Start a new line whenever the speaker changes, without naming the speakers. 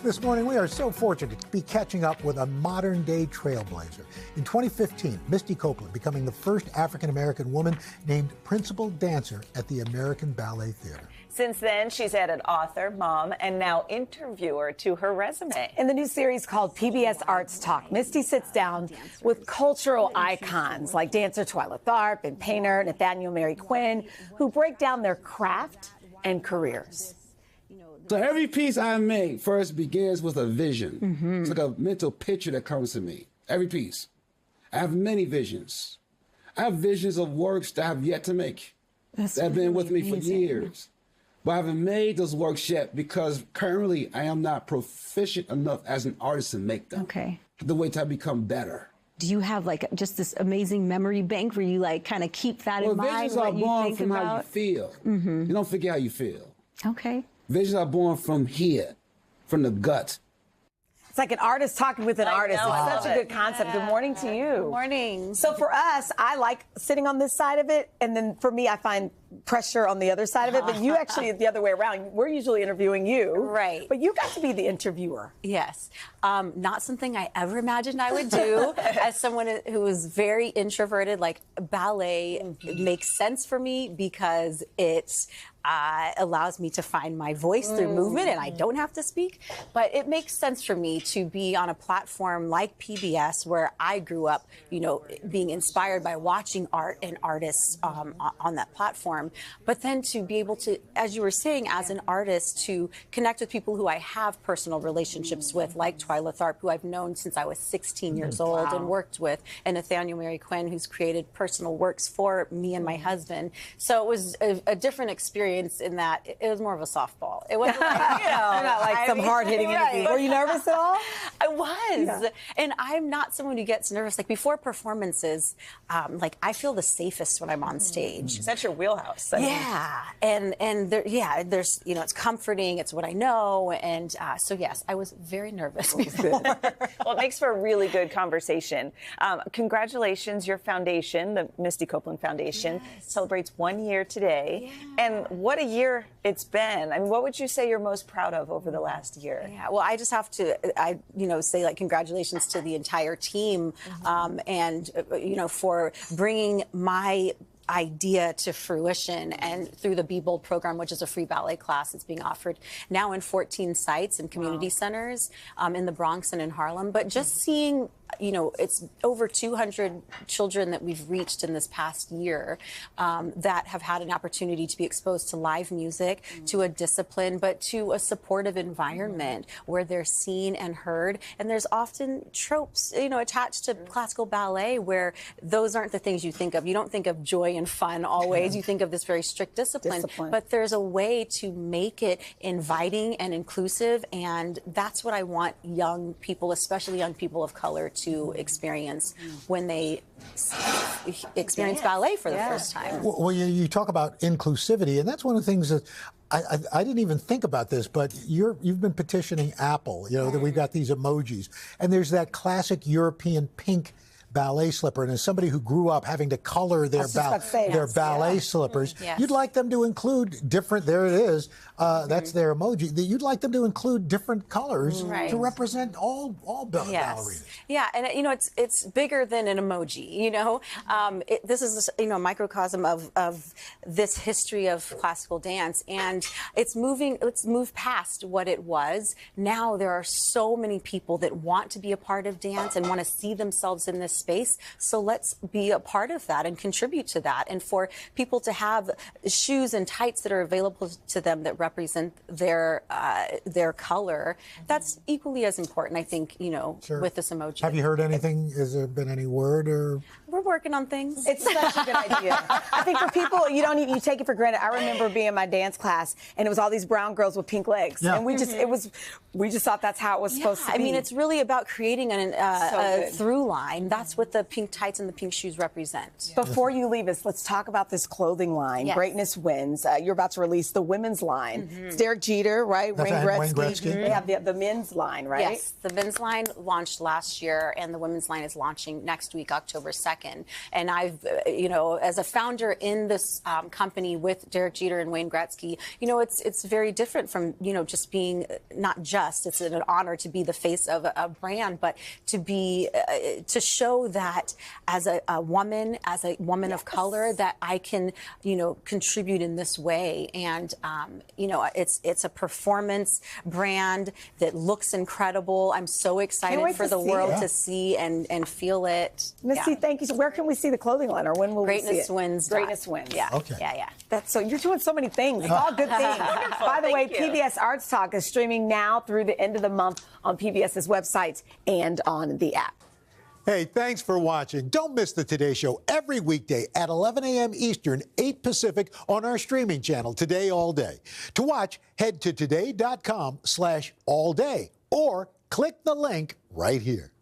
This morning, we are so fortunate to be catching up with a modern-day trailblazer. In 2015, Misty Copeland becoming the first African-American woman named principal dancer at the American Ballet Theater.
Since then, she's added author, mom, and now interviewer to her resume.
In the new series called PBS Arts Talk, Misty sits down with cultural icons like dancer Twyla Tharp and painter Nathaniel Mary Quinn, who break down their craft and careers.
So every piece I make first begins with a vision. It's like a mental picture that comes to me. Every piece. I have many visions. I have visions of works that I have yet to make. That have been with me for years. But I haven't made those works yet because currently I am not proficient enough as an artist to make them.
Okay.
The way to become better.
Do you have like just this amazing memory bank where you like kind of keep that in mind?
Visions are born from how you feel. You don't forget how you feel.
Okay.
Visions are born from here, from the gut.
It's like an artist talking with an artist. It's such a good concept. Good morning to you.
Good morning.
So for us, I like sitting on this side of it, and then for me, I find pressure on the other side of it. But you actually, the other way around. We're usually interviewing you.
Right.
But you got to be the interviewer.
Yes. Not something I ever imagined I would do. As someone who is very introverted, like ballet makes sense for me because it allows me to find my voice through movement, and I don't have to speak. But it makes sense for me to be on a platform like PBS, where I grew up, you know, being inspired by watching art and artists on that platform. But then to be able to, as you were saying, as an artist, to connect with people who I have personal relationships with, like Twyla Tharp, who I've known since I was 16 years old and worked with, and Nathaniel Mary Quinn, who's created personal works for me and my husband. So it was a different experience in that it was more of a softball. It wasn't like, you know,
not like some hard-hitting interview. Were you nervous at all?
I was. And I'm not someone who gets nervous. Like before performances, like I feel the safest when I'm on stage.
Is that your wheelhouse?
Yeah. And there's, you know, it's comforting. It's what I know. And so, yes, I was very nervous before.
Well, it makes for a really good conversation. Congratulations, your foundation, the Misty Copeland Foundation, celebrates 1 year today.
Yeah.
And what a year it's been. I mean, what would you say you're most proud of over the last year?
Yeah, well, I just have to, say like congratulations to the entire team and, for bringing my idea to fruition, and through the Be Bold program, which is a free ballet class that's being offered now in 14 sites and community centers in the Bronx and in Harlem. But just seeing, it's over 200 children that we've reached in this past year that have had an opportunity to be exposed to live music, to a discipline, but to a supportive environment where they're seen and heard. And there's often tropes, attached to classical ballet where those aren't the things you think of. You don't think of joy and fun always. You think of this very strict discipline. But there's a way to make it inviting and inclusive. And that's what I want young people, especially young people of color, to experience when they experience ballet for the first time.
Well, you talk about inclusivity, and that's one of the things that I didn't even think about this, but you've been petitioning Apple, that we've got these emojis, and there's that classic European pink ballet slipper, and as somebody who grew up having to color their ballet slippers, you'd like them to include different, there it is, that's their emoji, you'd like them to include different colors to represent all ballerinas.
Yeah, and it's bigger than an emoji, this is a microcosm of this history of classical dance, and it's moved past what it was. Now there are so many people that want to be a part of dance and want to see themselves in this space. So let's be a part of that and contribute to that. And for people to have shoes and tights that are available to them that represent their color, that's equally as important, I think, with this emoji.
Have you heard anything? Has there been any word or?
We're working on things.
It's such a good idea. I think for people, you take it for granted. I remember being in my dance class, and it was all these brown girls with pink legs, and we just thought that's how it was supposed to be.
I mean, it's really about creating a through line. That's what the pink tights and the pink shoes represent.
Before you leave us, let's talk about this clothing line. Greatness Wins. You're about to release the women's line. line. It's Derek Jeter, right?
That's
Wayne
right,
Gretzky.
Wayne Gretzky.
They have the men's line, right?
Yes, the men's line launched last year, and the women's line is launching next week, October 2nd. And I've, as a founder in this company with Derek Jeter and Wayne Gretzky, it's very different from, just being it's an honor to be the face of a brand, but to show that as a woman of color, that I can, contribute in this way. And, it's a performance brand that looks incredible. I'm so excited for the world to see and feel it.
Misty, thank you. So where can we see the clothing line, or when will we see it?
Greatness Wins.
Greatness Wins.
Yeah.
Okay.
Yeah.
That's so you're doing so many things. It's all good things. By the way,
Thank you.
PBS Arts Talk is streaming now through the end of the month on PBS's websites and on the app.
Hey, thanks for watching. Don't miss the Today Show every weekday at 11 a.m. Eastern, 8 Pacific on our streaming channel, Today All Day. To watch, head to today.com/allday or click the link right here.